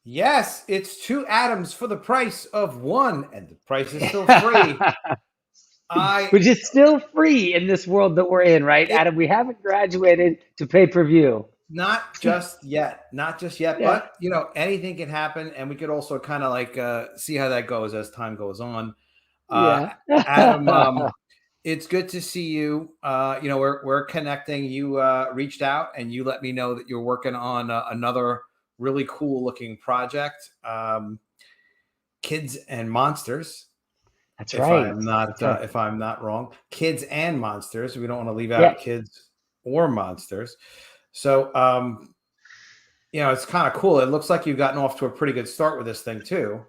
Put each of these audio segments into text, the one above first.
Yes, it's two Adams for the price of one, and the price is still free. Which is still free in this world that we're in, right, It, Adam? We haven't graduated to pay-per-view. not just yet, not just yet, Yeah. but anything can happen, and we could also kind of like see how that goes as time goes on. Uh, Yeah. Adam, it's good to see you. We're connecting. You reached out and you let me know that you're working on another really cool looking project, Kids and Monsters. That's If I right. am not That's right. if I'm not wrong, Kids and Monsters. We don't want to leave Yeah. out kids or monsters. So, it's kind of cool. It looks like you've gotten off to a pretty good start with this thing too.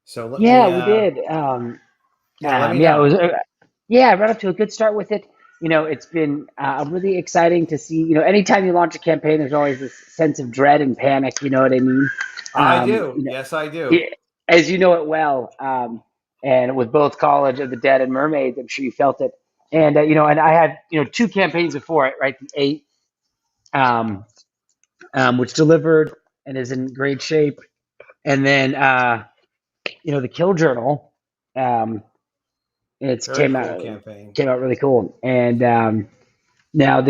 So let me, Yeah, we did. let me Yeah, it know. was. Yeah, I got up to a good start with it. It's been really exciting to see. Anytime you launch a campaign, there's always this sense of dread and panic. You know what I mean? I Um, do. you know, Yes, I do. yeah, as you know it well. And with both College of the Dead and Mermaids, I'm sure you felt it. And and I had two campaigns before it, right? The eight, um, which delivered and is in great shape, and then the Kill Journal. Um, it's Very came cool out campaign. came out really cool, and now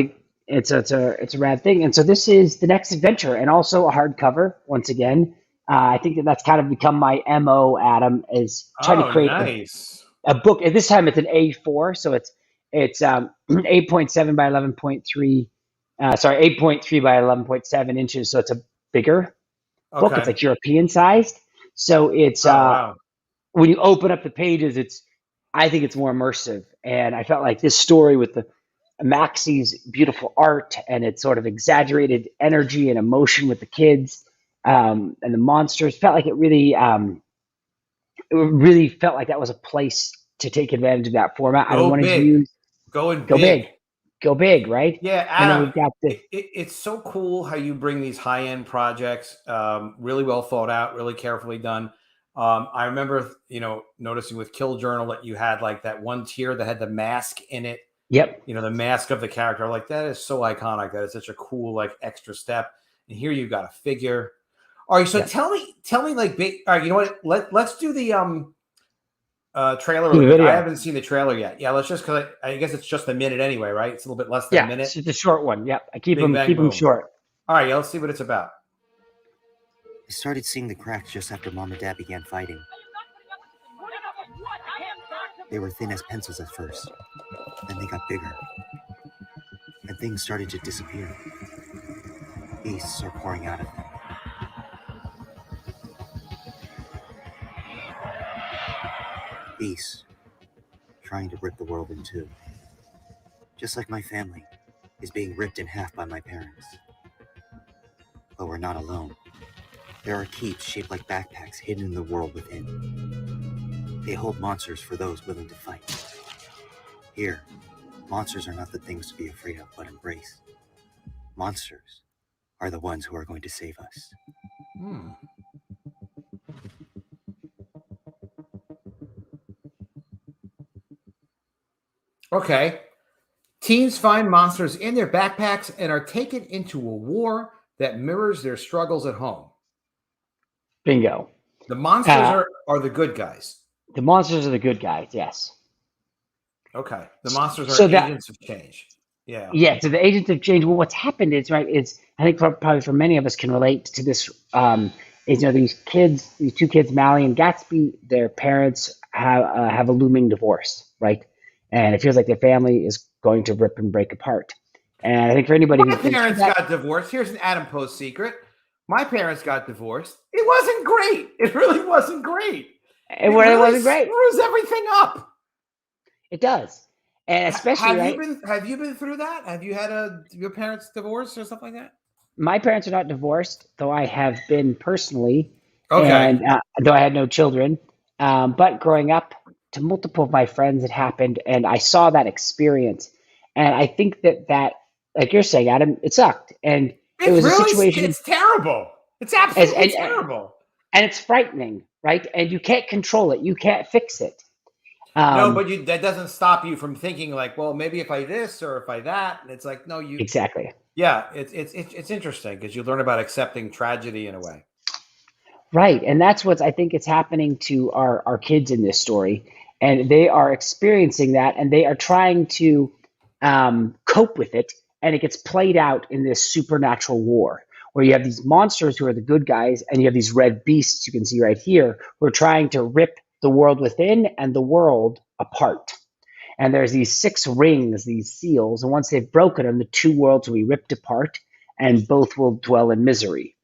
it's a rad thing. And so this is the next adventure, and also a hardcover once again. I think that's kind of become my MO, Adam, is trying to Oh, create nice. a book. At this time, it's an A4, so it's 8.7 by 11.3. Sorry, 8.3 by 11.7 inches. So it's a bigger book. It's Okay. like European sized. So it's Oh, wow. when you open up the pages, I think it's more immersive. And I felt like this story with the Maxi's beautiful art and its sort of exaggerated energy and emotion with the kids, and the monsters felt like it really felt like that was a place to take advantage of that format. I Go wanted to big. use Going go big, big. go big, right? Yeah, And then Adam, we've got the it's so cool how you bring these high end projects, really well thought out, really carefully done. I remember, noticing with Kill Journal that you had like that one tier that had the mask in it, yep, the mask of the character. Like that is so iconic. That is such a cool like extra step. And here you've got a figure. All right, so yep. tell me like big. All right, you know what? Let's do the trailer Do really the quick. I video. haven't seen the trailer yet. Yeah, let's just because I guess it's just a minute anyway, right? It's a little bit less than a Yeah, minute. it's just a short one. Yep, I keep Bing them bang keep them boom. short. All right, yeah, let's see what it's about. I started seeing the cracks just after Mom and Dad began fighting. They were thin as pencils at first, then they got bigger, and things started to disappear. Beasts are pouring out of them. Beasts trying to rip the world in two. Just like my family is being ripped in half by my parents. But we're not alone. There are keeps shaped like backpacks hidden in the world within. They hold monsters for those willing to fight. Here, monsters are not the things to be afraid of, but embrace. Monsters are the ones who are going to save us. Okay. Teens find monsters in their backpacks and are taken into a war that mirrors their struggles at home. Bingo. The monsters are the good guys. The monsters are the good guys. Yes. Okay. The monsters are So that agents of change. Yeah. Yeah, so the agents of change. Well, what's happened is right. Is I think probably for many of us can relate to this. Is these two kids, Mally and Gatsby, their parents have a looming divorce, right? And it feels like their family is going to rip and break apart. And I think for anybody My who's been through parents that, got divorced. Here's an Adam Post secret. My parents got divorced. It wasn't great. It really wasn't great. it It really really wasn't great. screws everything up. It does, and especially right. Have you been through that? Have you had your parents divorce or stuff like that? My parents are not divorced, though I have been personally, Okay. and though I had no children. But growing up, to multiple of my friends, it happened, and I saw that experience. And I think that, like you're saying, Adam, it sucked, and it was a situation It's terrible. It's as absolutely terrible. and it's frightening, right? And you can't control it, you can't fix it. No, Um, but that doesn't stop you from thinking like, well, maybe if I this or if I that. And it's like, no, exactly. yeah, it's interesting because you learn about accepting tragedy in a way. Right. And that's what I think is happening to our kids in this story. And they are experiencing that and they are trying to cope with it. And it gets played out in this supernatural war where you have these monsters who are the good guys and you have these red beasts you can see right here who are trying to rip the world within and the world apart. And there's these 6 rings, these seals. And once they've broken them, the two worlds will be ripped apart and both will dwell in misery,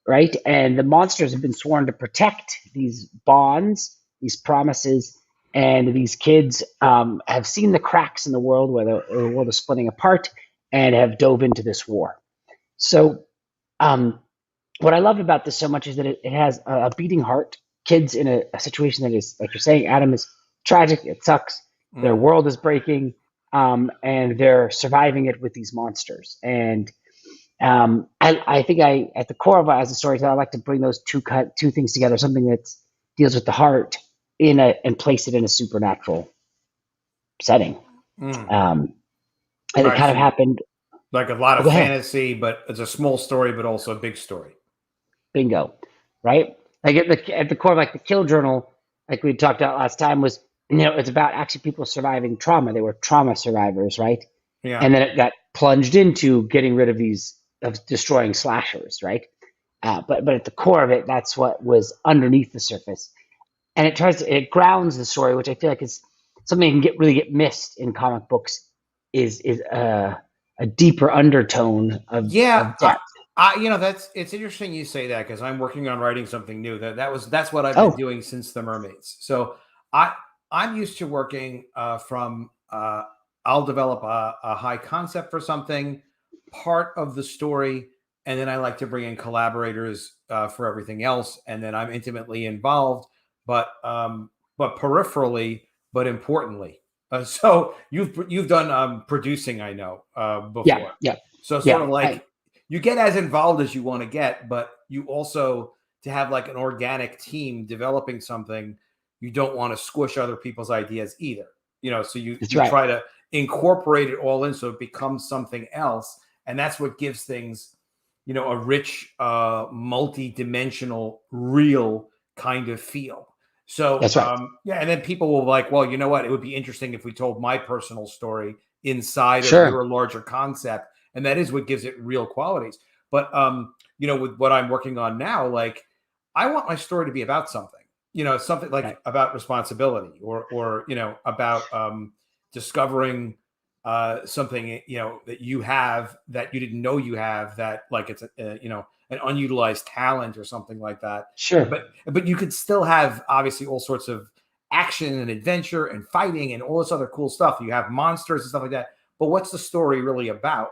right? And the monsters have been sworn to protect these bonds, these promises, and these kids have seen the cracks in the world where the world is splitting apart and have dove into this war. So, what I love about this so much is that it has a beating heart. Kids in a situation that is, like you're saying, Adam, is tragic. It sucks. Their world is breaking, and they're surviving it with these monsters. And I think at the core of it as a storyteller, I like to bring those two things together, something that deals with the heart and place it in a supernatural setting. Mm. And it Right, kind of so happened. like a lot of Go ahead. fantasy, but it's a small story, but also a big story. Bingo, right? Like at the core of like the Kill Journal, like we talked about last time, was it's about actually people surviving trauma. They were trauma survivors, right? Yeah. And then it got plunged into getting rid of destroying slashers, right? But at the core of it, that's what was underneath the surface, and it grounds the story, which I feel like is something that can really get missed in comic books. Is a deeper undertone of depth. It's interesting you say that because I'm working on writing something new. That's what I've been doing since the Mermaids. So I'm used to working from I'll develop a high concept for something, part of the story, and then I like to bring in collaborators for everything else, and then I'm intimately involved, but peripherally, but importantly. So you've done producing, I know, before. Yeah. So sort of like you get as involved as you want to get, but you also to have like an organic team developing something, you don't want to squish other people's ideas either. So you try to incorporate it all in so it becomes something else. And that's what gives things, a rich, multi-dimensional, real kind of feel. So, that's right. And then people will be like, well, you know what? It would be interesting if we told my personal story inside of your larger concept. And that is what gives it real qualities. But, with what I'm working on now, like I want my story to be about something, something like about responsibility or about discovering something, that you have that you didn't know you have that like it's, an unutilized talent or something like that. Sure. But you could still have obviously all sorts of action and adventure and fighting and all this other cool stuff. You have monsters and stuff like that. But what's the story really about?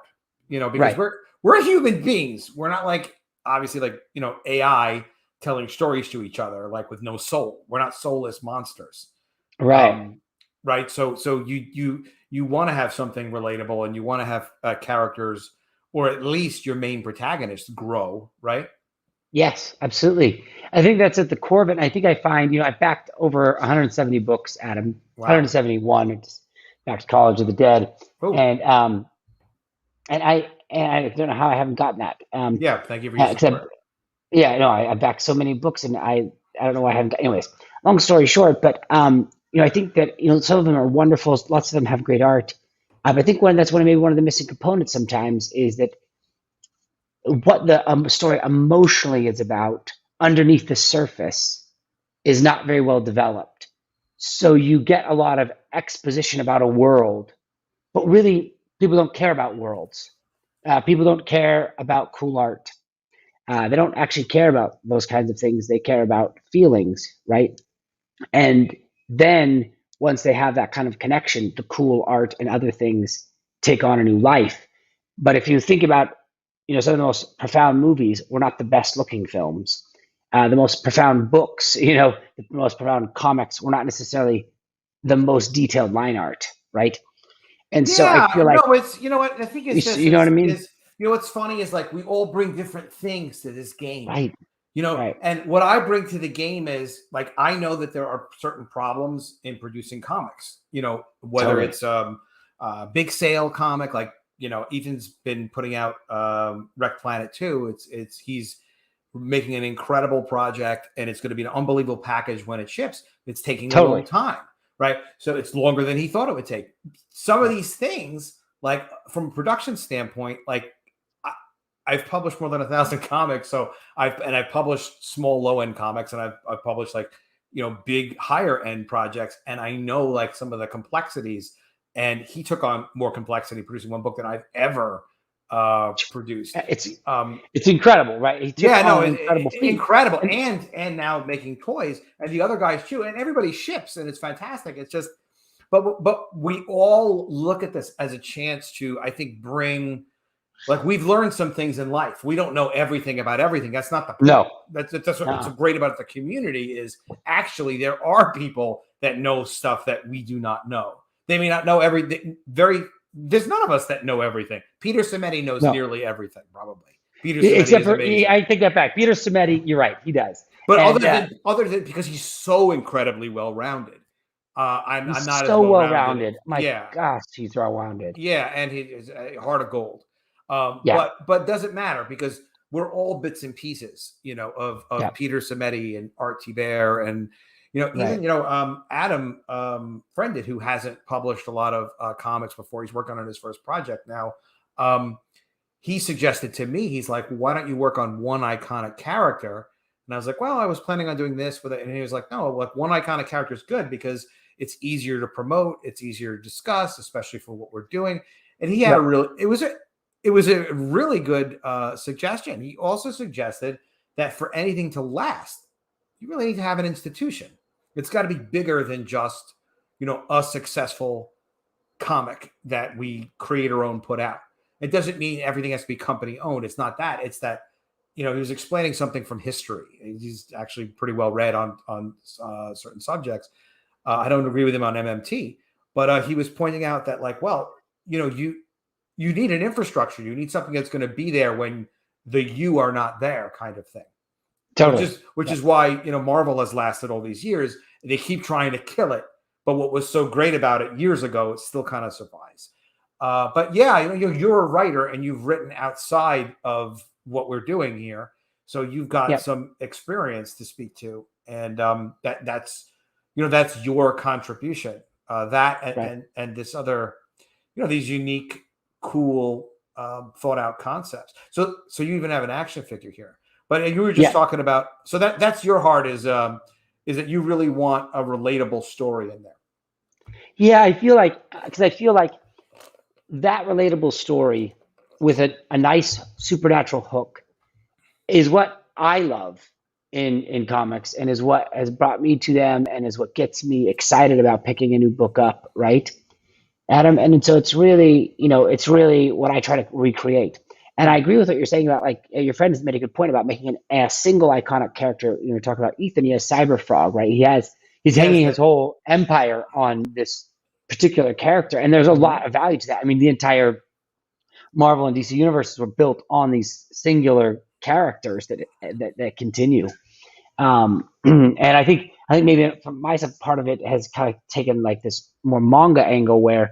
Because we're human beings. We're not like obviously like, AI telling stories to each other, like with no soul. We're not soulless monsters. Right. Right. So you want to have something relatable and you want to have characters or at least your main protagonist grow, right? Yes, absolutely. I think that's at the core of it. And I think I find, I backed over 170 books, Adam. Wow. 171. It's backed College of the Dead. Ooh. And I don't know how I haven't gotten that. Thank you for your support. I backed so many books and I don't know why I haven't. Anyways, long story short, but I think that some of them are wonderful. Lots of them have great art. I think that's maybe one of the missing components sometimes is that what the story emotionally is about underneath the surface is not very well developed. So you get a lot of exposition about a world, but really people don't care about worlds. People don't care about cool art. They don't actually care about those kinds of things. They care about feelings, right? And then once they have that kind of connection, the cool art and other things take on a new life. But if you think about, some of the most profound movies were not the best looking films. The most profound books, the most profound comics were not necessarily the most detailed line art, right? And so I feel like it's what I think it's what I mean. What's funny is like we all bring different things to this game, right? And what I bring to the game is like I know that there are certain problems in producing comics. Whether it's big sale comic like Ethan's been putting out Wreck Planet 2. He's making an incredible project, and it's going to be an unbelievable package when it ships. It's taking a Totally. long time, right? So it's longer than he thought it would take. Some of these things, like from a production standpoint, like I've published more than 1,000 comics. So I've published small, low end comics, and I've published like, big higher end projects. And I know like some of the complexities, and he took on more complexity producing one book than I've ever produced. It's incredible, right? He took on an incredible feat. Incredible. And now making toys, and the other guys too, and everybody ships, and it's fantastic. It's just, but we all look at this as a chance to, I think, bring, like, we've learned some things in life. We don't know everything about everything. That's not the point. No. That's what's great about the community is actually there are people that know stuff that we do not know. They may not know everything. There's none of us that know everything. Peter Simeti knows nearly everything, probably. Peter Simeti except for I take that back. Peter Simeti, you're right, he does. But other than because he's so incredibly well-rounded. I'm not so as well-rounded. My gosh, he's well-rounded. Yeah, and he is a heart of gold. But doesn't matter because we're all bits and pieces, of Peter Simeti and Art Thibert and even Adam Friended, who hasn't published a lot of comics before. He's working on his first project now. He suggested to me, he's like, why don't you work on one iconic character? And I was like, well, I was planning on doing this with it. And he was like, no, like one iconic character is good because it's easier to promote, it's easier to discuss, especially for what we're doing. And he had it was a really good suggestion. He also suggested that for anything to last, you really need to have an institution. It's got to be bigger than just, a successful comic that we create our own, put out. It doesn't mean everything has to be company owned. It's not that. It's that, he was explaining something from history. He's actually pretty well read on certain subjects. I don't agree with him on MMT, but he was pointing out that, like, well, you need an infrastructure. You need something that's going to be there when you are not there, kind of thing. Totally. Which is why, Marvel has lasted all these years. They keep trying to kill it. But what was so great about it years ago, it still kind of survives. But yeah, you're a writer and you've written outside of what we're doing here. So you've got some experience to speak to. And that's your contribution. And this other, these unique, cool, thought out concepts. So you even have an action figure here. But you were just talking about, so that's your heart is that you really want a relatable story in there. Yeah, I feel like that relatable story with a nice supernatural hook is what I love in comics and is what has brought me to them and is what gets me excited about picking a new book up, right, Adam? And so it's really what I try to recreate. And I agree with what you're saying about, like, your friend has made a good point about making a single iconic character. Talk about Ethan. He has Cyberfrog, right? He's hanging his whole empire on this particular character, and there's a lot of value to that. I mean, the entire Marvel and DC universes were built on these singular characters that continue. And I think maybe from my side, part of it has kind of taken like this more manga angle where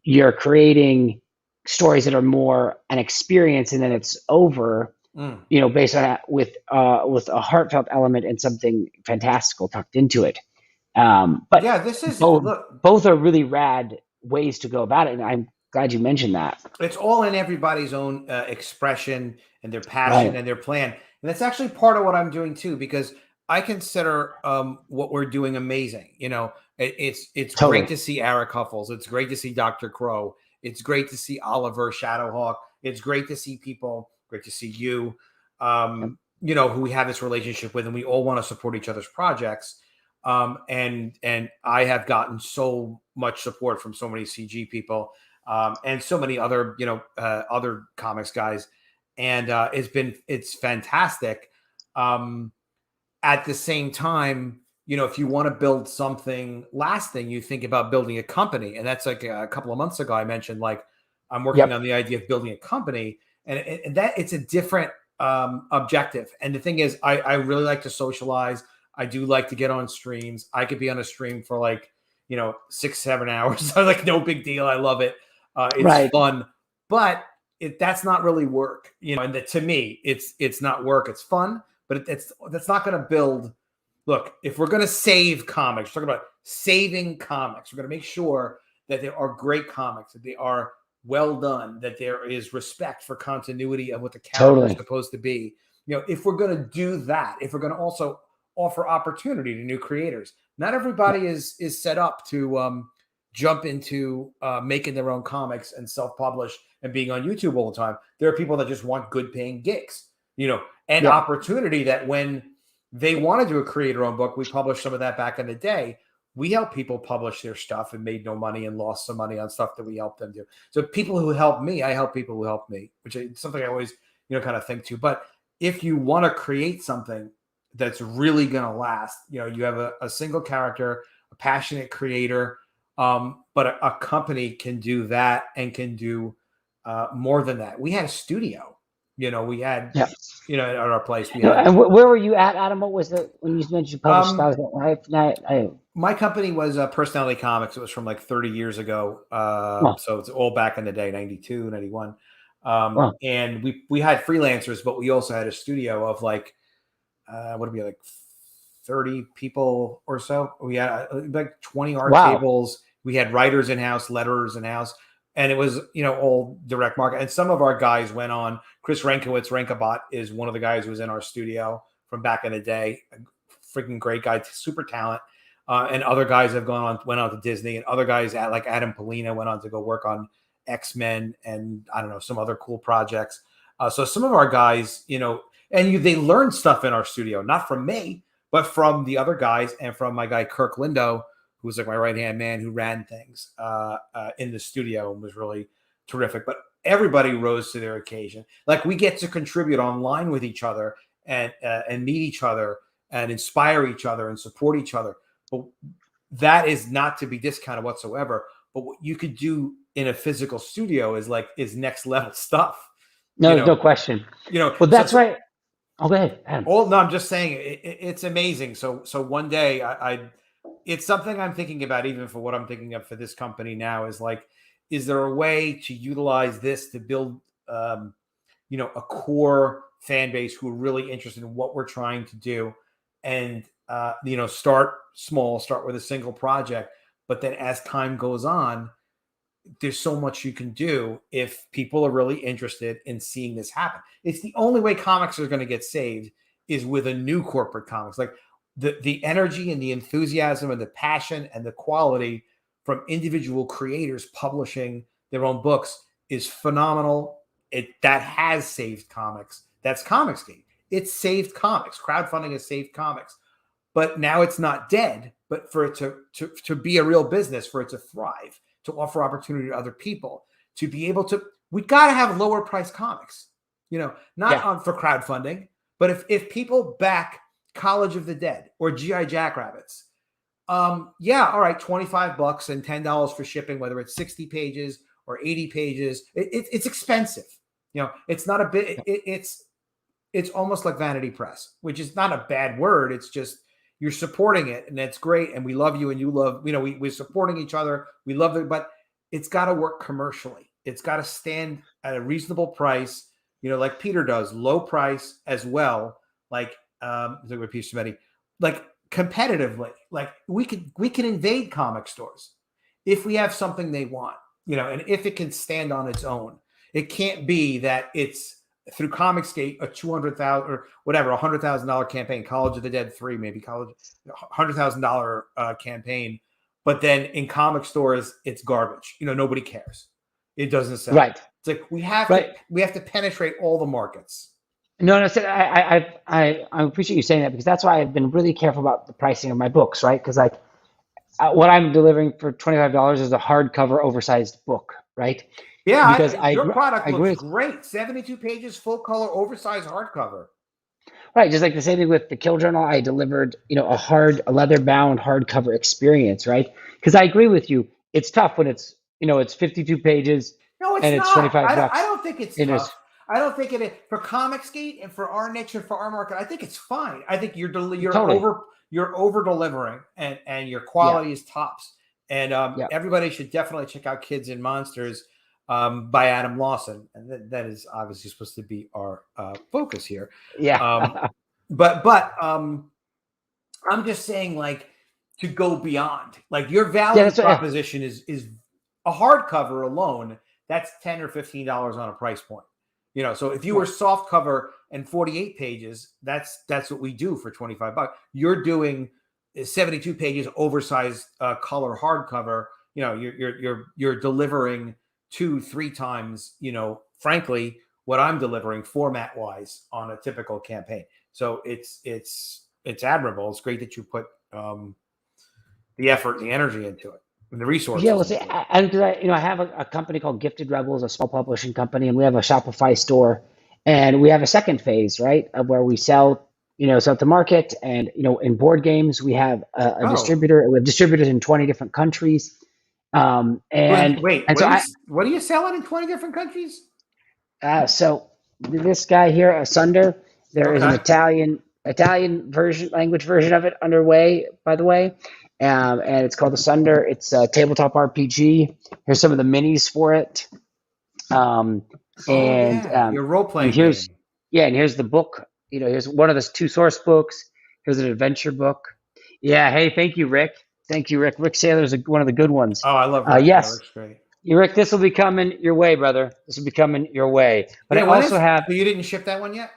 you're creating stories that are more an experience and then it's over, based on that with a heartfelt element and something fantastical tucked into it. But yeah, this is both are really rad ways to go about it, and I'm glad you mentioned that. It's all in everybody's own expression and their passion and their plan, and that's actually part of what I'm doing too, because I consider what we're doing amazing. It's totally great to see Eric Huffles. It's great to see Dr. Crow. It's great to see Oliver Shadowhawk. It's great to see people. Great to see you. Who we have this relationship with, and we all want to support each other's projects. And I have gotten so much support from so many CG people, and so many other, other comics guys. And it's fantastic. At the same time, if you want to build something lasting, you think about building a company. And that's like a couple of months ago, I mentioned, like, I'm working on the idea of building a company, and that it's a different objective. And the thing is, I really like to socialize. I do like to get on streams. I could be on a stream for 6-7 hours. Like, no big deal. I love it. It's fun, but that's not really work, and to me, it's not work. It's fun, but that's not going to build. Look, if we're going to save comics, we're talking about saving comics. We're going to make sure that there are great comics, that they are well done, that there is respect for continuity of what the character is supposed to be. If we're going to do that, if we're going to also offer opportunity to new creators, not everybody is set up to jump into making their own comics and self-publish and being on YouTube all the time. There are people that just want good paying gigs, and opportunity that when they want to do a creator-owned book, we published some of that back in the day. We help people publish their stuff and made no money and lost some money on stuff that we helped them do. So people who help me, I help people who help me, which is something I always, kind of think too. But if you want to create something that's really going to last, you have a single character, a passionate creator, but a company can do that and can do more than that. We had a studio, we had, at our place. And where were you at, Adam? What was when you mentioned you published? My company was Personality Comics. It was from like 30 years ago. So it's all back in the day, 92, 91. And we had freelancers, but we also had a studio of like, what do we have, like 30 people or so. We had like 20 art tables. We had writers in-house, letterers in-house. And it was, all direct market. And some of our guys went on. Chris Renkowitz, Renkabot, is one of the guys who was in our studio from back in the day. A freaking great guy, super talent. And other guys went on to Disney, and other guys like Adam Polina went on to go work on X-Men and I don't know, some other cool projects. So some of our guys, they learned stuff in our studio, not from me, but from the other guys and from my guy, Kirk Lindo, who was like my right-hand man who ran things in the studio and was really terrific. But everybody rose to their occasion. Like we get to contribute online with each other and meet each other and inspire each other and support each other. But that is not to be discounted whatsoever. But what you could do in a physical studio is next level stuff. No question. Well, that's right. Oh, go ahead, Adam. No, I'm just saying it's amazing. So one day it's something I'm thinking about, even for what I'm thinking of for this company now, is there a way to utilize this to build, a core fan base who are really interested in what we're trying to do, and start small, start with a single project, but then as time goes on, there's so much you can do if people are really interested in seeing this happen. It's the only way comics are going to get saved is with a new corporate comics. Like the energy and the enthusiasm and the passion and the quality from individual creators publishing their own books is phenomenal. That has saved comics. That's Comicsgate. It's saved comics. Crowdfunding has saved comics. But now it's not dead, but for it to be a real business, for it to thrive, to offer opportunity to other people, to be able to, we got to have lower priced comics, not for crowdfunding, but if people back College of the Dead or G.I. Jackrabbits, all right, $25 and $10 for shipping, whether it's 60 pages or 80 pages, it's expensive. It's not a bit, it's almost like vanity press, which is not a bad word. It's just, you're supporting it, and that's great. And we love you, and you love, we're supporting each other. We love it, but it's got to work commercially. It's got to stand at a reasonable price, like Peter does, low price as well. Like, like competitively, like we can invade comic stores if we have something they want, and if it can stand on its own. It can't be that it's through Comicsgate, a $200,000 or whatever, $100,000 campaign, College of the Dead 3, maybe $100,000 campaign. But then in comic stores, it's garbage. Nobody cares. It doesn't sell. Right. It's like we have to penetrate all the markets. No, I appreciate you saying that, because that's why I've been really careful about the pricing of my books, right? Because what I'm delivering for $25 is a hardcover, oversized book, right? Yeah, because your product looks great. 72 pages, full color, oversized hardcover. Right, just like the same thing with the Kill Journal. I delivered, a leather-bound hardcover experience, right? Because I agree with you. It's tough when it's, it's 52 pages. No, it's and not. It's $25. I don't think it's tough. I don't think it is for Comicsgate and for our niche and for our market. I think it's fine. I think you're over delivering, and your quality is tops. And everybody should definitely check out Kids and Monsters by Adam Lawson, and that is obviously supposed to be our focus here. Yeah. I'm just saying, like, to go beyond, like, your value Yeah, that's what, proposition is a hardcover alone. That's $10 or $15 on a price point. So if you were soft cover and 48 pages, that's what we do for $25. You're doing 72 pages, oversized color hardcover. You're delivering 2-3 times, frankly, what I'm delivering format wise on a typical campaign. So it's admirable. It's great that you put the effort and the energy into it and the resources. Yeah, well, see, I have a company called Gifted Rebels, a small publishing company, and we have a Shopify store, and we have a second phase, right, of where we sell to market, and in board games we have a distributor. We have distributors in 20 different countries, and wait, and what are you selling in 20 different countries? So this guy here, Asunder, there is an Italian language version of it underway, by the way. And it's called Asunder. It's a tabletop RPG. Here's some of the minis for it. Your role-playing game. And here's the book. Here's one of the 2 source books. Here's an adventure book. Yeah. Hey, thank you, Rick. Thank you, Rick. Rick Saylor's one of the good ones. Oh, I love Rick. Yes. Rick's great. Rick, this will be coming your way, brother. This will be coming your way. But I also have. You didn't ship that one yet?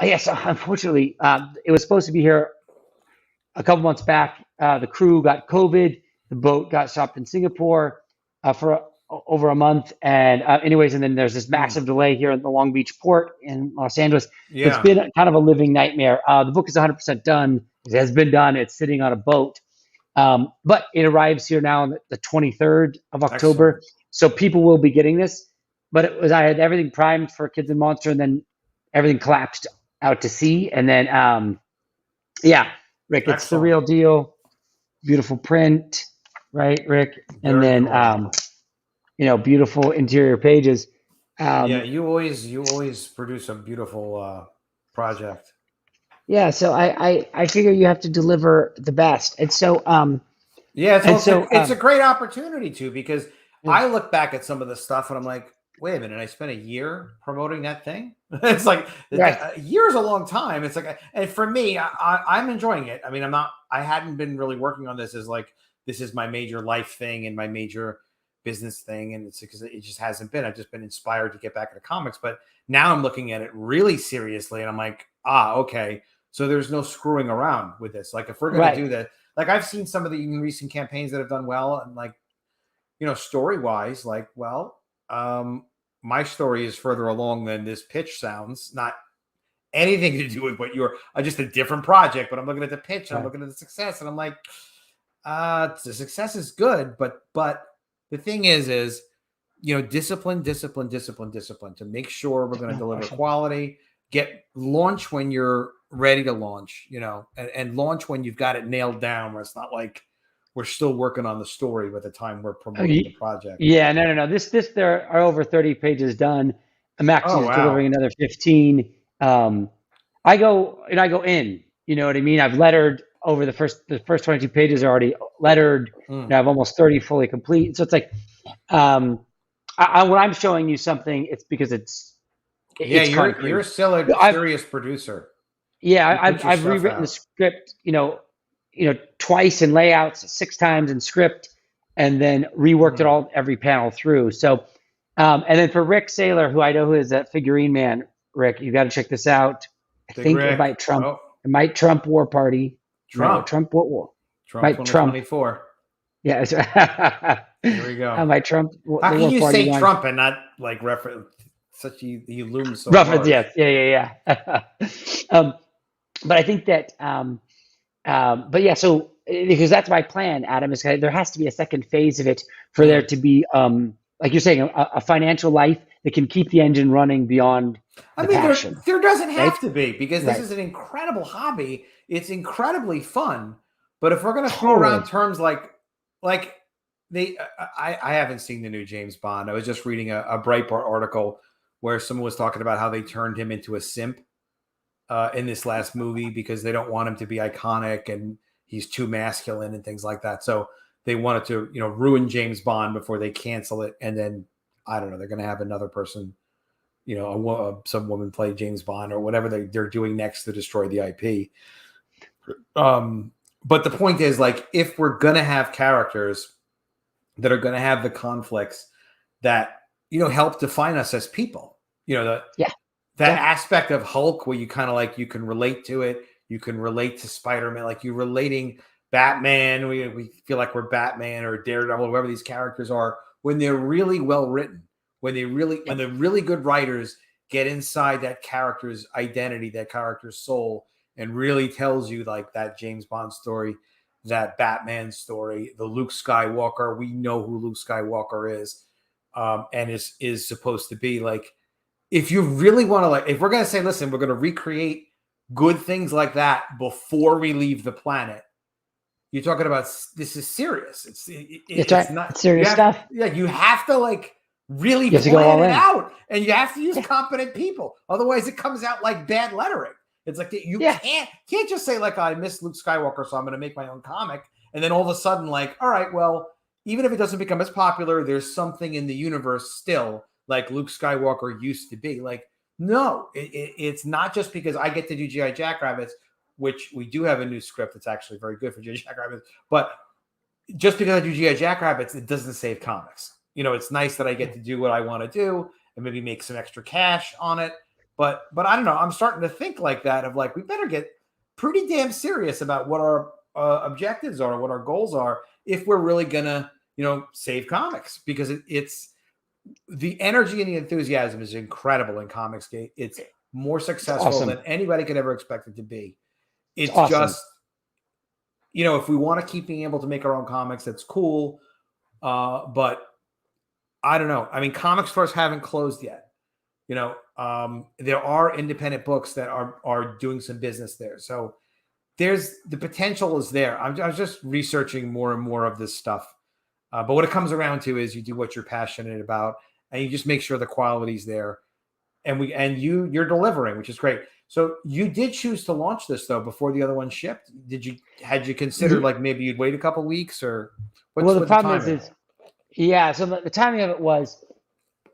Yes, unfortunately, it was supposed to be here a couple months back. The crew got COVID. The boat got stopped in Singapore for over a month. And anyways, and then there's this massive delay here at the Long Beach port in Los Angeles. Yeah. It's been kind of a living nightmare. The book is 100% done. It has been done. It's sitting on a boat. But it arrives here now on the 23rd of October. Excellent. So people will be getting this. But I had everything primed for Kids and Monster, and then everything collapsed out to sea. And then, Rick, it's the real deal. Beautiful print, right, Rick? And Very then, cool. Beautiful interior pages. You always produce a beautiful project. Yeah, so I figure you have to deliver the best, and so it's a great opportunity too, because I look back at some of the stuff and I'm like, wait a minute, I spent a year promoting that thing. It's like a year is a long time. It's like, and for me, I'm enjoying it. I mean, I hadn't been really working on this as like, this is my major life thing and my major business thing. And it's because it just hasn't been. I've just been inspired to get back into comics, but now I'm looking at it really seriously. And I'm like, okay. So there's no screwing around with this. Like if we're going to do that, like I've seen some of the recent campaigns that have done well, and like, story wise, like, my story is further along than this pitch sounds. Not anything to do with what you're just a different project, but I'm looking at the pitch and I'm looking at the success, and I'm like, the success is good, but the thing is discipline to make sure we're going to deliver quality, launch when you're ready to launch, and launch when you've got it nailed down, where it's not like we're still working on the story by the time we're promoting the project. Yeah, no. This there are over 30 pages done. I'm actually delivering another 15. I go in. You know what I mean? I've lettered over the first 22 pages are already lettered. And I have almost 30 fully complete. So it's like, when I'm showing you something, it's because it's you're still a serious producer. Yeah, I've rewritten the script, twice in layouts, 6 times in script, and then reworked it every panel through. So, and then for Rick Saylor, who I know who is a figurine man, Rick, you got to check this out. I think Rick. It might trump War Party. Trump what war? Trump 2024. Yeah. Here we go. I might Trump. How can you say Trump and not like reference? Such you loom so reference, yes, yeah. But I think that, so because that's my plan, Adam, is there has to be a second phase of it for there to be, like you're saying, a financial life that can keep the engine running beyond the passion. There doesn't have to be, because this is an incredible hobby. It's incredibly fun. But if we're going to throw around terms like I haven't seen the new James Bond. I was just reading a Breitbart article where someone was talking about how they turned him into a simp in this last movie because they don't want him to be iconic and he's too masculine and things like that. So they wanted to, ruin James Bond before they cancel it. And then, I don't know, they're going to have another person some woman play James Bond or whatever they're doing next to destroy the IP. But the point is, like, if we're gonna have characters that are gonna have the conflicts that help define us as people, that aspect of Hulk where you kind of like you can relate to it, you can relate to Spider-Man, like you're relating Batman. We feel like we're Batman or Daredevil, whoever these characters are, when they're really well written, when the really good writers get inside that character's identity, that character's soul, and really tells you like that James Bond story, that Batman story, the Luke Skywalker. We know who Luke Skywalker is, and is supposed to be like. If you really want to, like, if we're going to say, listen, we're going to recreate good things like that before we leave the planet, you're talking about this is serious. It's not it's serious stuff. Yeah, you have to like really plan it out, and you have to use competent people. Otherwise, it comes out like bad lettering. It's like you can't just say like I miss Luke Skywalker, so I'm going to make my own comic, and then all of a sudden like, all right, well, even if it doesn't become as popular, there's something in the universe still. Like Luke Skywalker used to be. Like, no, it's not just because I get to do G.I. Jackrabbits, which we do have a new script that's actually very good for G.I. Jackrabbits, but just because I do G.I. Jackrabbits, it doesn't save comics. It's nice that I get to do what I want to do and maybe make some extra cash on it. But I don't know. I'm starting to think like that of like, we better get pretty damn serious about what our objectives are, what our goals are, if we're really going to, save comics, because it's, the energy and the enthusiasm is incredible in Comicsgate. It's more successful than anybody could ever expect it to be. It's just, if we want to keep being able to make our own comics, that's cool. But I don't know. I mean, comic stores haven't closed yet. There are independent books that are doing some business there. So there's the potential is there. I was just researching more and more of this stuff. But what it comes around to is you do what you're passionate about, and you just make sure the quality's there, and you're delivering, which is great. So you did choose to launch this though before the other one shipped. Had you considered like maybe you'd wait a couple weeks or? The problem is so the timing of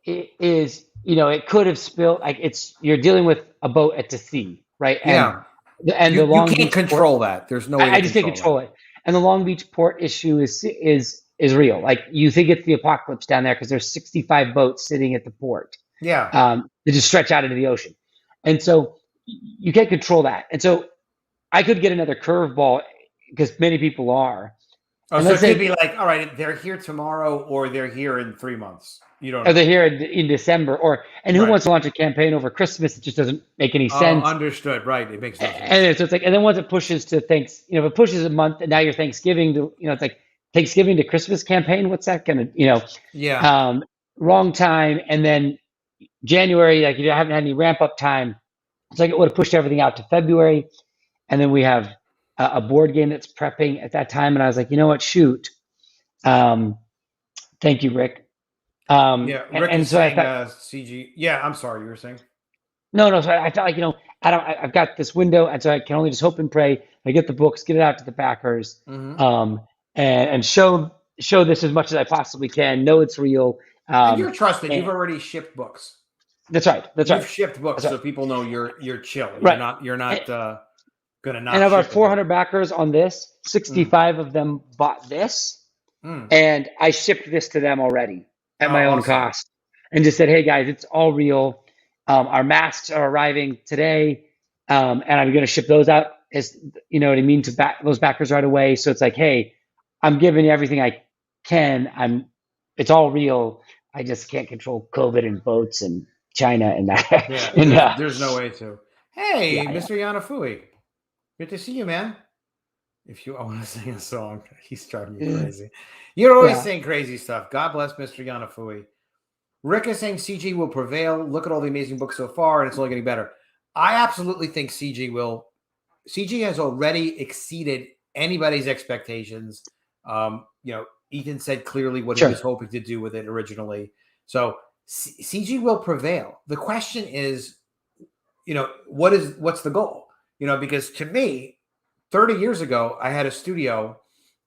it it could have spilled. Like you're dealing with a boat at the sea, right? And the Long Beach can't control that. There's no way. I just can't control it. And the Long Beach port issue is real. Like you think it's the apocalypse down there because there's 65 boats sitting at the port. Yeah. They just stretch out into the ocean. And so you can't control that. And so I could get another curveball because many people are. Oh, so it could be like, all right, they're here tomorrow or they're here in 3 months. You don't know. Or they're here in December and who wants to launch a campaign over Christmas? It just doesn't make any sense. Understood. Right. It makes no sense. And so it's like, and then once it pushes to if it pushes a month and now you're Thanksgiving to, it's like, Thanksgiving to Christmas campaign. What's that going to, wrong time. And then January, like you haven't had any ramp up time. It's like it would have pushed everything out to February. And then we have a board game that's prepping at that time. And I was like, you know what, shoot. Thank you, Rick. Rick and so saying, I thought, CG. Yeah. I'm sorry. You were saying? No. So I felt like, I've got this window. And so I can only just hope and pray. I get the books, get it out to the backers. Mm-hmm. And show this as much as I possibly can. Know it's real. And you're trusted. You've already shipped books. That's right. You've shipped books, so people know you're chill. Right. You're not gonna not. And of our 400 backers on this, 65 of them bought this, and I shipped this to them already at my own cost, and just said, "Hey guys, it's all real. Our masks are arriving today, and I'm going to ship those out as what I mean to those backers right away. So it's like, hey." I'm giving you everything I can. It's all real. I just can't control COVID and boats and China and that. Yeah, there's no way to. Hey, Mr. Yanafui, good to see you, man. If you want to sing a song, he's driving me crazy. You're always saying crazy stuff. God bless Mr. Yanafui. Rick is saying CG will prevail. Look at all the amazing books so far, and it's only getting better. I absolutely think CG will. CG has already exceeded anybody's expectations. Ethan said clearly what he was hoping to do with it originally. So CG will prevail. The question is, what's the goal? Because to me, 30 years ago, I had a studio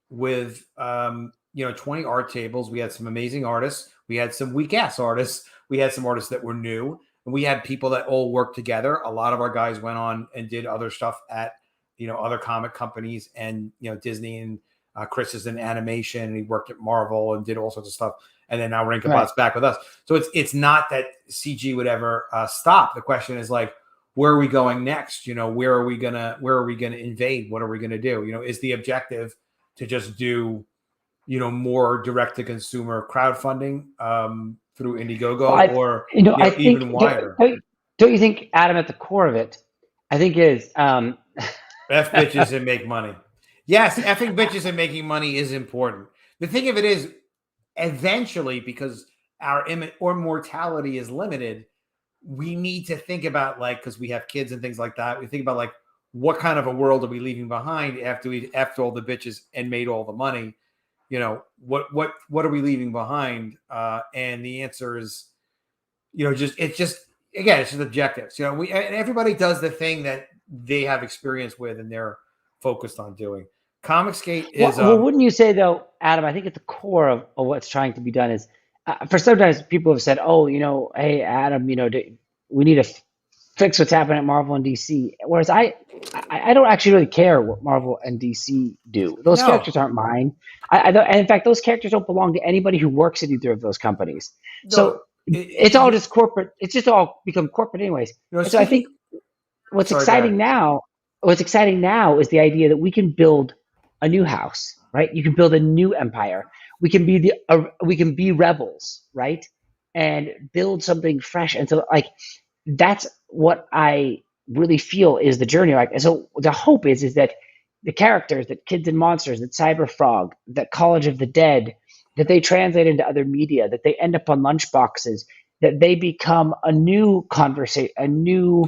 with, 20 art tables. We had some amazing artists. We had some weak ass artists. We had some artists that were new. And we had people that all worked together. A lot of our guys went on and did other stuff at, other comic companies, and, Disney, and Chris is in animation, and he worked at Marvel and did all sorts of stuff. And then now Rinkabot's back with us. So it's not that CG would ever stop. The question is like, where are we going next? Where are we gonna invade? What are we gonna do? Is the objective to just do, more direct to consumer crowdfunding through Indiegogo, or I think, even wider? Don't you think, Adam, at the core of it, I think is F bitches and make money. Yes, effing bitches and making money is important. The thing of it is, eventually, because our immortality is limited, we need to think about, because we have kids and things like that. We think about what kind of a world are we leaving behind after we effed all the bitches and made all the money? What are we leaving behind? And the answer is, it's just objectives. And everybody does the thing that they have experience with and they're focused on doing. Comicsgate is. Well, wouldn't you say though, Adam? I think at the core of what's trying to be done is, for sometimes people have said, "Oh, hey, Adam, we need to fix what's happening at Marvel and DC." Whereas I don't actually really care what Marvel and DC do. Those characters aren't mine. And in fact, those characters don't belong to anybody who works at either of those companies. So it's all just corporate. It's just all become corporate anyways. So I think what's exciting now is the idea that we can build a new house, right? You can build a new empire. We can be rebels, right? And build something fresh. And so that's what I really feel is the journey. And so the hope is that the characters, that Kids and Monsters, that Cyberfrog, that College of the Dead, that they translate into other media, that they end up on lunchboxes, that they become a new conversation, a new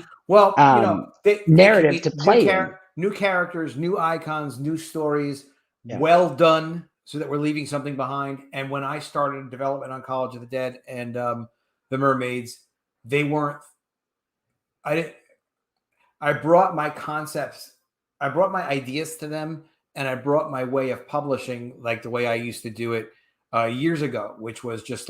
narrative to play in. New characters, new icons, new stories, well done, so that we're leaving something behind. And when I started development on College of the Dead and the Mermaids, they weren't. I brought my concepts, I brought my ideas to them, and I brought my way of publishing, like the way I used to do it years ago, which was just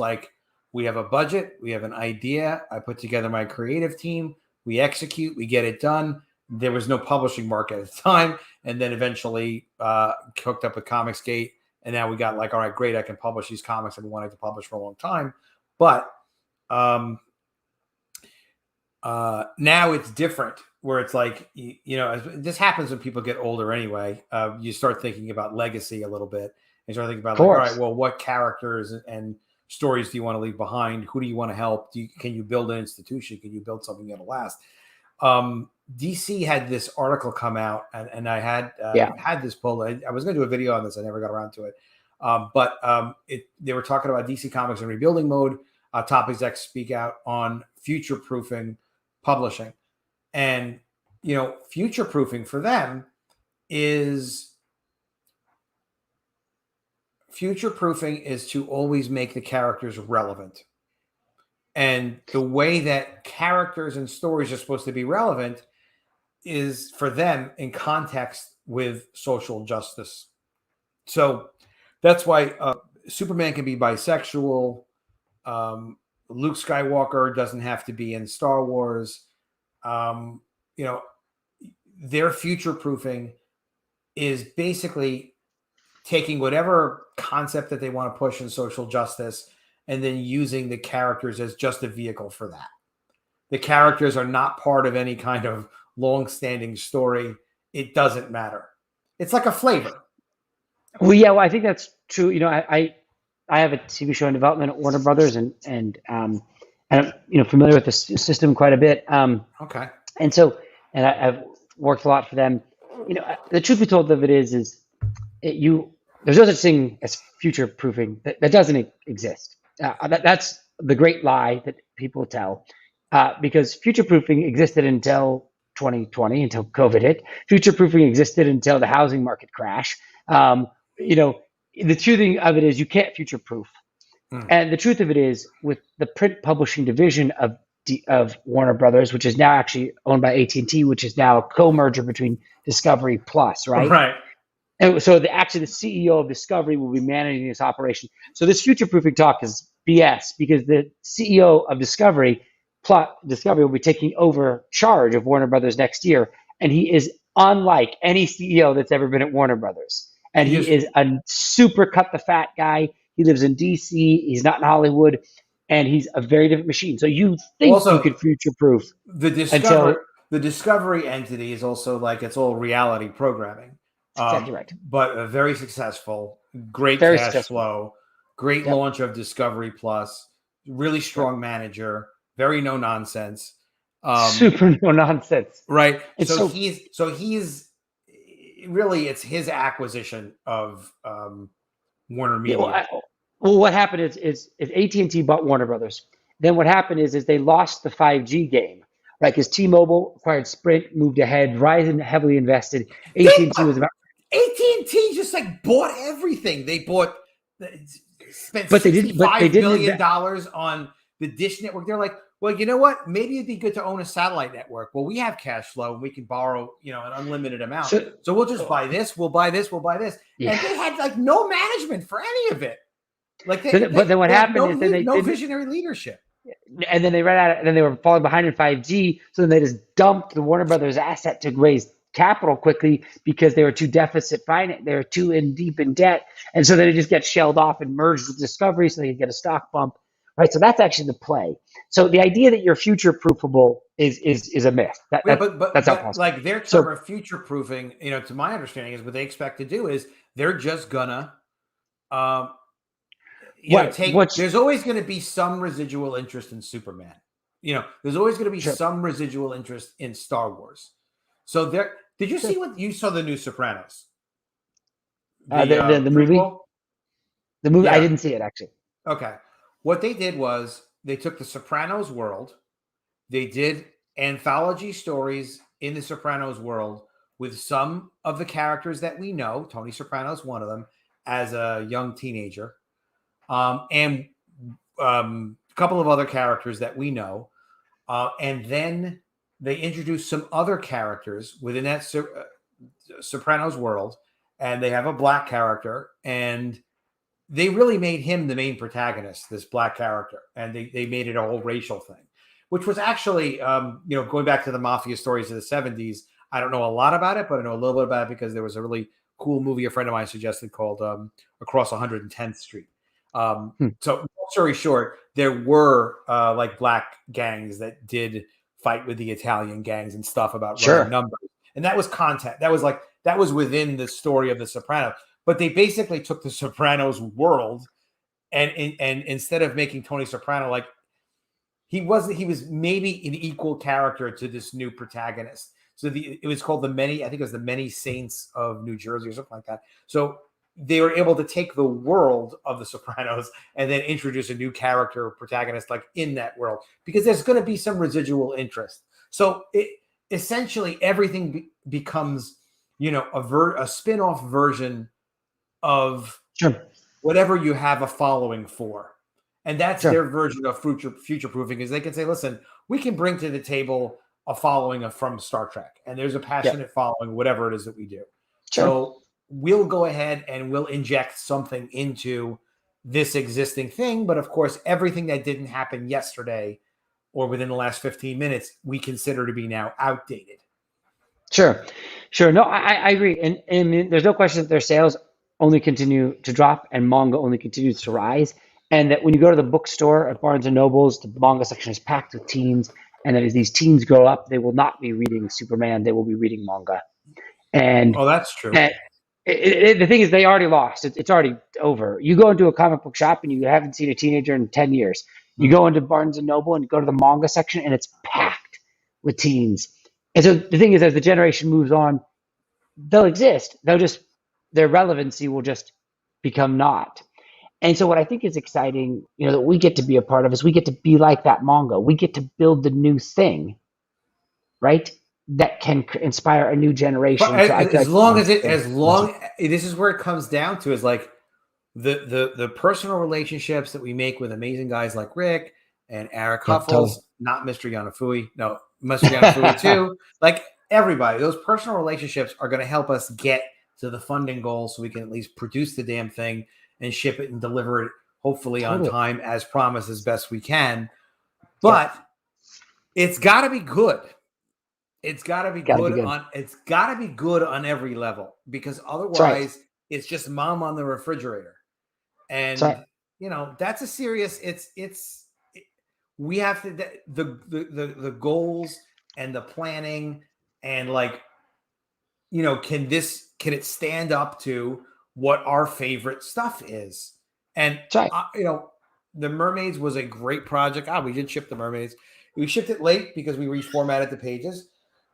we have a budget, we have an idea, I put together my creative team, we execute, we get it done. There was no publishing market at the time. And then eventually hooked up with Comicsgate. And now we got all right, great, I can publish these comics I've been wanting to publish for a long time. But now it's different, where it's this happens when people get older anyway. You start thinking about legacy a little bit. You start thinking about, all right, well, what characters and stories do you want to leave behind? Who do you want to help? Can you build an institution? Can you build something that'll last? DC had this article come out, and I had had this poll. I was going to do a video on this. I never got around to it. But they were talking about DC Comics in rebuilding mode. Top execs speak out on future-proofing publishing. And, future-proofing for them is to always make the characters relevant. And the way that characters and stories are supposed to be relevant is for them in context with social justice. So that's why Superman can be bisexual. Luke Skywalker doesn't have to be in Star Wars. Their future proofing is basically taking whatever concept that they want to push in social justice and then using the characters as just a vehicle for that. The characters are not part of any kind of long-standing story. It doesn't matter. It's like a flavor. Well, I think that's true. I have a TV show in development at Warner Brothers, and I'm familiar with the system quite a bit. Okay. And so, I've worked a lot for them. The truth be told of it is there's no such thing as future proofing. That doesn't exist. That's the great lie that people tell, because future proofing existed until 2020, until COVID hit. Future proofing existed until the housing market crash. The truth of it is you can't future proof. And the truth of it is, with the print publishing division of Warner Brothers, which is now actually owned by AT&T, which is now a co-merger between Discovery Plus, right? Right. And so the CEO of Discovery will be managing this operation. So this future proofing talk is BS, because the CEO of Discovery Plot Discovery will be taking over charge of Warner Brothers next year, and he is unlike any CEO that's ever been at Warner Brothers. And He he is is a super cut the fat guy. He lives in DC. He's not in Hollywood, and he's a very different machine. So you think you also could future proof the until Discovery entity is also like it's all reality programming, it's exactly right. but very successful, great Very cash successful. flow, great Yep. launch of Discovery Plus, really strong manager, very no nonsense. Super no nonsense. Right. It's So so he's really it's his acquisition of Warner yeah, Media. well, what happened is AT&T bought Warner Brothers. Then what happened is they lost the 5G game, right? Because T-Mobile acquired Sprint, moved ahead. Verizon heavily invested. AT&T was about, AT&T just like bought everything. They spent but they didn't. But they $65 didn't. million on the Dish network. They're like, well, you know what? Maybe it'd be good to own a satellite network. Well, we have cash flow and we can borrow, an unlimited amount. So we'll just buy this. We'll buy this. We'll buy this. Yeah. And they had like no management for any of it. Like, But then what they had happened is then they no didn't- visionary leadership. and then they ran out, and then they were falling behind in 5G. So then they just dumped the Warner Brothers asset to raise capital quickly because they were too deficit finance. They were too deep in debt, and so then it just gets shelled off and merged with Discovery, so they could get a stock bump, right? So that's actually the play. So the idea that you're future proofable is a myth. That's not possible. Like their term of future proofing, to my understanding, is what they expect to do is they're just gonna, there's always going to be some residual interest in Superman. There's always going to be some residual interest in Star Wars. So did you see what you saw the new Sopranos? The movie? The movie, Yeah. I didn't see it actually. Okay. What they did was they took the Sopranos world, they did anthology stories in the Sopranos world with some of the characters that we know. Tony Soprano's one of them as a young teenager. And a couple of other characters that we know. And then they introduced some other characters within that Sopranos world. And they have a black character. And they really made him the main protagonist, this black character. And they made it a whole racial thing, which was actually, going back to the mafia stories of the 70s. I don't know a lot about it, but I know a little bit about it because there was a really cool movie a friend of mine suggested called Across 110th Street. So long story short, there were like black gangs that did fight with the Italian gangs and stuff about running numbers. And that was content. That was within the story of the Sopranos. But they basically took the Sopranos world and instead of making Tony Soprano like he was maybe an equal character to this new protagonist. So it was called I think it was the Many Saints of New Jersey or something like that. So they were able to take the world of the Sopranos and then introduce a new character or protagonist like in that world because there's going to be some residual interest. So essentially everything becomes, a spin-off version of whatever you have a following for. And that's their version of future proofing is they can say, listen, we can bring to the table a following from Star Trek and there's a passionate following, whatever it is that we do. So we'll go ahead and we'll inject something into this existing thing. But of course, everything that didn't happen yesterday or within the last 15 minutes, we consider to be now outdated. Sure. No, I agree. And there's no question that their sales only continue to drop and manga only continues to rise. And that when you go to the bookstore at Barnes & Noble's, the manga section is packed with teens. And that as these teens grow up, they will not be reading Superman. They will be reading manga. And that's true. The thing is, they already lost. It's already over. You go into a comic book shop and you haven't seen a teenager in 10 years. You go into Barnes & Noble and you go to the manga section and it's packed with teens. And so the thing is, as the generation moves on, they'll exist. Their relevancy will just become naught. And so what I think is exciting, that we get to be a part of is we get to be like that manga. We get to build the new thing, right? That can inspire a new generation. This is where it comes down to is like the personal relationships that we make with amazing guys like Rick and Eric Huffles, not Mr. Yanafui. No, Mr. Yanafui too. Like everybody, those personal relationships are going to help us get to the funding goal so we can at least produce the damn thing and ship it and deliver it hopefully on time as promised as best we can. But It's got to be good. It's got to be Got to be good good. on. It's got to be good on every level because That's right. otherwise, it's just mom on the refrigerator. That's right. And that's a serious. We have to the goals and the planning and can it stand up to what our favorite stuff is? And That's right. the Mermaids was a great project. We did ship the Mermaids. We shipped it late because we reformatted the pages.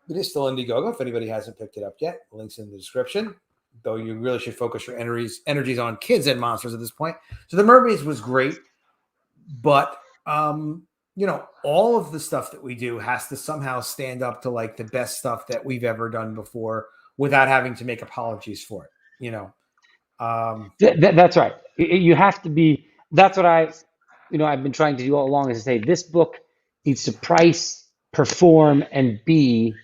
It is still Indiegogo if anybody hasn't picked it up yet. Links in the description. Though you really should focus your energies on kids and monsters at this point. So the Mermaids was great, but all of the stuff that we do has to somehow stand up to like the best stuff that we've ever done before without having to make apologies for it. That's right. You have to be. That's what I've been trying to do all along is to say this book needs to price, perform, and be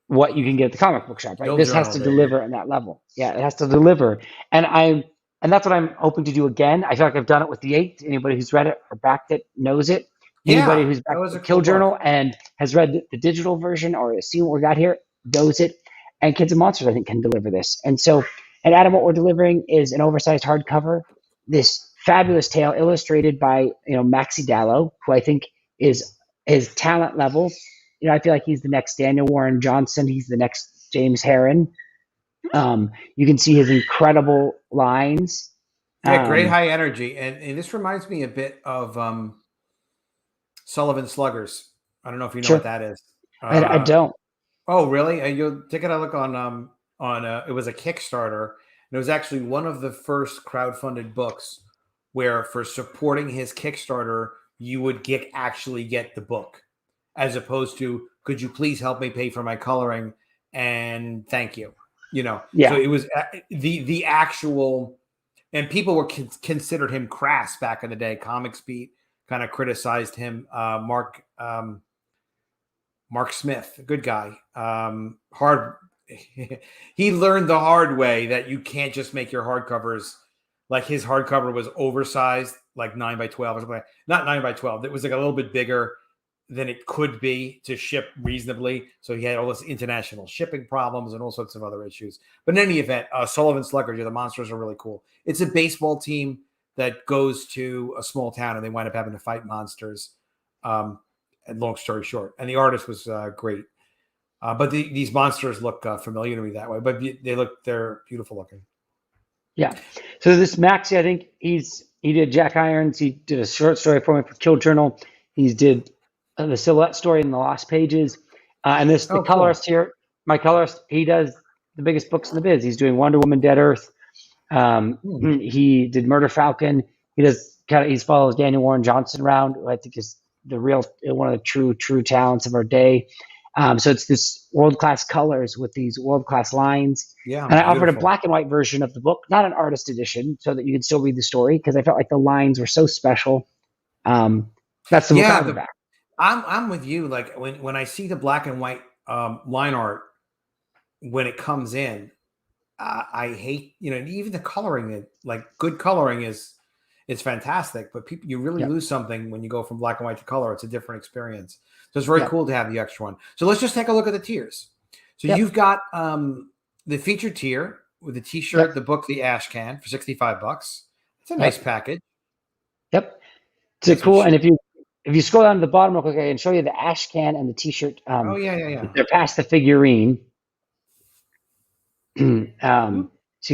what you can get at the comic book shop. Right. Kill This has Journal, to baby. deliver on that level. Yeah, it has to deliver. And that's what I'm hoping to do again. I feel like I've done it with the 8. Anybody who's read it or backed it knows it. Anybody Yeah, who's that backed was the a Kill cool Journal book. and has read the digital version or seen what we got here knows it. And Kids and Monsters, I think, can deliver this. And Adam, what we're delivering is an oversized hardcover, this fabulous tale illustrated by Maxi Dallow, who I think is his talent level. I feel like he's the next Daniel Warren Johnson. He's the next James Herron. You can see his incredible lines. Yeah, great high energy. And this reminds me a bit of Sullivan Sluggers. I don't know if you know Sure. what that is. I don't. Oh, really? You'll take a look on it was a Kickstarter. And it was actually one of the first crowdfunded books where for supporting his Kickstarter, you would actually get the book as opposed to, could you please help me pay for my coloring and thank you. Yeah. So it was the actual, and people were considered him crass back in the day. Comics Beat kind of criticized him. Mark Smith, a good guy. He learned the hard way that you can't just make your hardcovers like his hardcover was oversized, like 9x12 or something. Not 9x12. It was like a little bit bigger than it could be to ship reasonably. So he had all this international shipping problems and all sorts of other issues. But in any event, Sullivan Sluggers, the monsters are really cool. It's a baseball team that goes to a small town and they wind up having to fight monsters. And long story short, and the artist was great. But these monsters look familiar to me that way, but they're beautiful looking. Yeah. So this Maxi, I think he did Jack Irons. He did a short story for me for Kill Journal. He did the Silhouette story in the Lost Pages. And the colorist here, my colorist, he does the biggest books in the biz. He's doing Wonder Woman, Dead Earth. He did Murder Falcon. He follows Daniel Warren Johnson around, who I think is one of the true talents of our day. So it's this world-class colors with these world-class lines. Yeah. And I offered a black and white version of the book, not an artist edition, so that you could still read the story, because I felt like the lines were so special. That's the book I back. I'm with you. Like when I see the black and white line art, when it comes in, I hate, even the coloring, like good coloring is fantastic, but you really lose something when you go from black and white to color. It's a different experience. So it's very cool to have the extra one. So let's just take a look at the tiers. So you've got the featured tier with the t-shirt, the book, the ash can for $65. It's a nice package. Yep. It's cool. And if you scroll down to the bottom real quick, I can show you the ash can and the t-shirt. Yeah. They're past the figurine. So you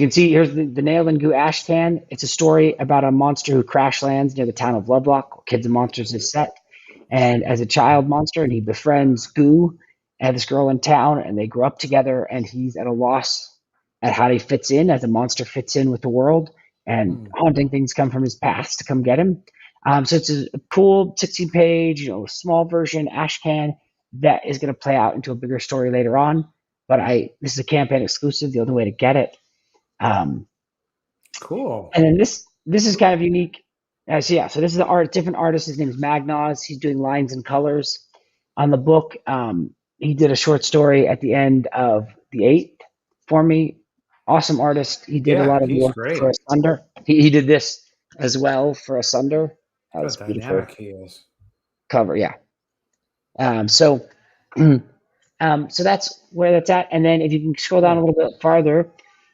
can see here's the Nail and Goo ash can. It's a story about a monster who crash lands near the town of Lovelock, where Kids and Monsters is set. And as a child monster, and he befriends Goo and this girl in town, and they grow up together, and he's at a loss at how he fits in, as a monster fits in with the world, and haunting things come from his past to come get him. So it's a cool 16-page, small version ash can that is going to play out into a bigger story later on. But this is a campaign exclusive, the only way to get it. Cool. And then this is kind of unique. So this is the different artist. His name is Magnaz. He's doing lines and colors on the book. He did a short story at the end of the 8th for me. Awesome artist. He did a lot of work for Asunder. He did this as well for Asunder. That was beautiful. Dynamic he is. Cover, yeah. So, so that's where that's at. And then if you can scroll down a Cool. little bit farther,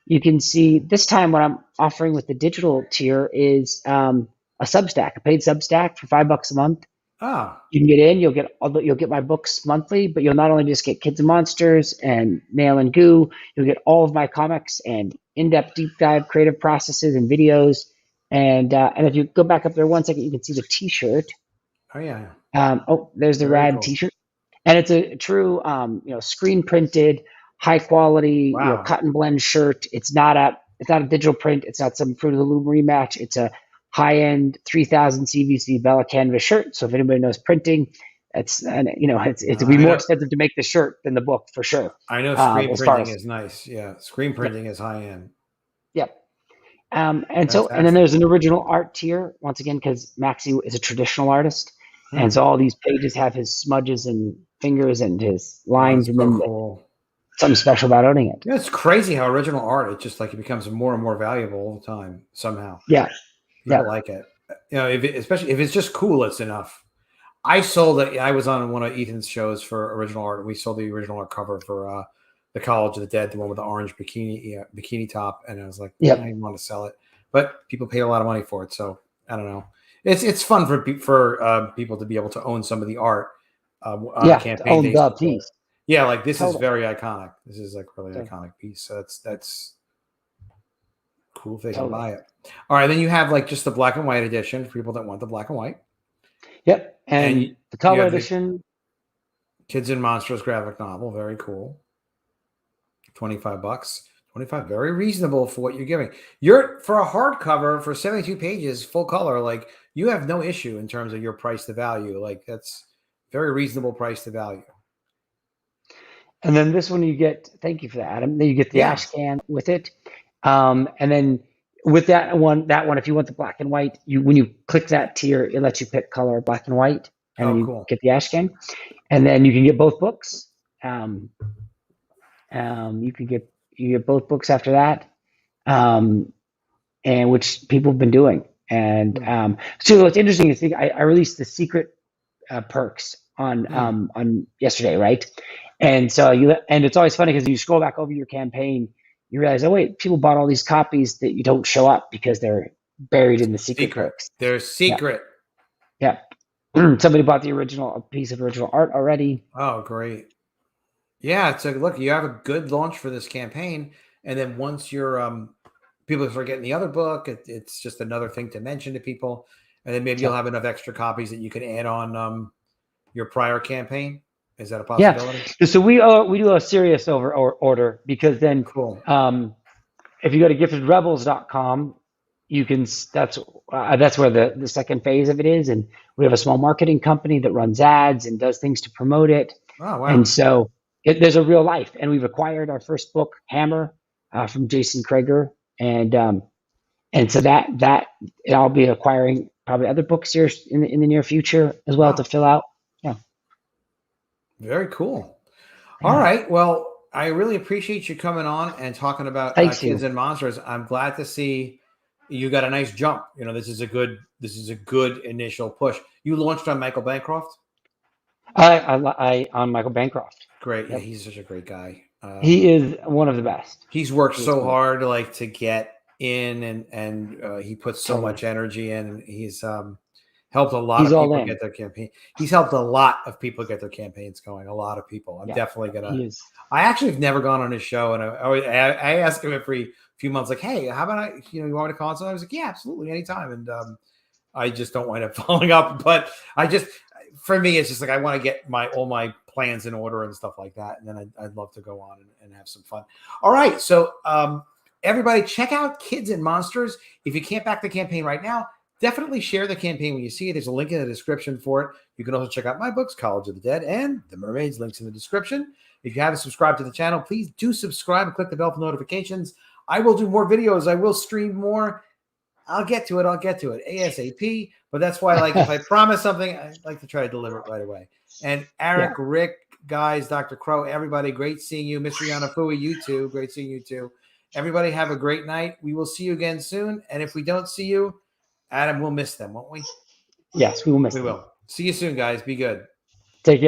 you can see this time what I'm offering with the digital tier is a Substack, a paid Substack for $5 a month. Ah, You can get in, you'll get my books monthly, but you'll not only just get Kids and Monsters and Nail and Goo, you'll get all of my comics and in-depth deep dive creative processes and videos. And if you go back up there 1 second, you can see the T-shirt. oh yeah, There's the very rad cool. T-shirt, and it's a true screen printed, high quality Wow. cut and blend shirt. It's not a digital print. It's not some Fruit of the Loom rematch. It's a high end 3000 CVC Bella canvas shirt. So if anybody knows printing, it's be I more know. expensive to make the shirt than the book for sure. I know screen As far printing as is nice. Yeah, screen yep, printing is high end. yep. And then Fantastic. there's an original art tier once again because Maxi is a traditional artist, and Hmm. so all these pages have his smudges and fingers and his Oh, lines, that's and so then cool. something special about owning it. Yeah, it's crazy how original art, it just like it becomes more and more valuable all the time somehow. Yeah, People yeah, like it. Especially if it's just cool, it's enough. I sold it. I was on one of Ethan's shows for original art. We sold the original art cover for the College of the Dead, the one with the orange bikini top, and I was like, I yep, didn't want to sell it, but people paid a lot of money for it, so I don't know. It's fun for people to be able to own some of the art on a yeah. To campaign own the basis. piece, Yeah, like this is totally. very iconic. This is like really So, iconic piece. So that's cool if they can totally. buy it. All right, then you have like just the black and white edition for people that want the black and white, Yep. and And the you color have the edition. Kids and Monsters graphic novel. Very cool. $25. 25, very reasonable for what you're giving. You're for a hardcover for 72 pages, full color. Like you have no issue in terms of your price to value. Like that's very reasonable price to value. And then this one you get, thank you for that, Adam. Then you get the Yeah. ash can with it. And then with that one, if you want the black and white, when you click that tier, it lets you pick color black and white, and then Oh, you cool. get the ash can. And then you can get both books. You get both books after that, and which people have been doing. And so what's interesting is I released the secret perks on yesterday, right? And so it's always funny because you scroll back over your campaign, you realize, oh wait, people bought all these copies that you don't show up because they're buried in the secret Secret. perks. They're Yeah, secret. yeah. Somebody bought a piece of original art already. Oh, great. Yeah, it's like look, you have a good launch for this campaign, and then once you're people start getting the other book, it's just another thing to mention to people, and then maybe you'll Yeah, have enough extra copies that you can add on your prior campaign. Is that a yeah. possibility? So we do a serious order because then Cool. if you go to giftedrebels.com, you can that's where the second phase of it is, and we have a small marketing company that runs ads and does things to promote it. Oh And wow. so there's a real life. And we've acquired our first book, Hammer, from Jason Krager, and so that I'll be acquiring probably other books here in the near future as well to Wow. fill out. Yeah, Very cool. All yeah. right. Well, I really appreciate you coming on and talking about Thanks Kids you. and Monsters. I'm glad to see you got a nice jump. This is a good initial push. You launched on Michael Bancroft. I on Michael Bancroft. Great. Yeah, Yep, he's such a great guy. he is one of the best. He's worked He is so one of hard like to get in and he puts so totally. much energy in. And he's helped a lot He's of all people in. get their campaign. He's helped a lot of people get their campaigns going. A lot of people. I'm Yeah, definitely gonna. he is. I actually have never gone on his show, and I ask him every few months, like, "Hey, how about you want me to call on?" I was like, "Yeah, absolutely, anytime." And I just don't wind up following up. But for me, it's just like I want to get all my plans in order and stuff like that, and then I'd love to go on and have some fun. All right, so everybody, check out Kids and Monsters. If you can't back the campaign right now, definitely share the campaign when you see it. There's a link in the description for it. You can also check out my books, College of the Dead and The Mermaids, links in the description. If you haven't subscribed to the channel, please do subscribe and click the bell for notifications. I will do more videos. I will stream more. I'll get to it ASAP. But that's why, like, if I promise something, I like to try to deliver it right away. And Eric, Yeah. Rick, guys, Dr. Crow, everybody, great seeing you. Mr. Yanafui, you too. Great seeing you too. Everybody have a great night. We will see you again soon. And if we don't see you, Adam, we'll miss them, won't we? Yes, we will miss We them. will. See you soon, guys. Be good. Take care.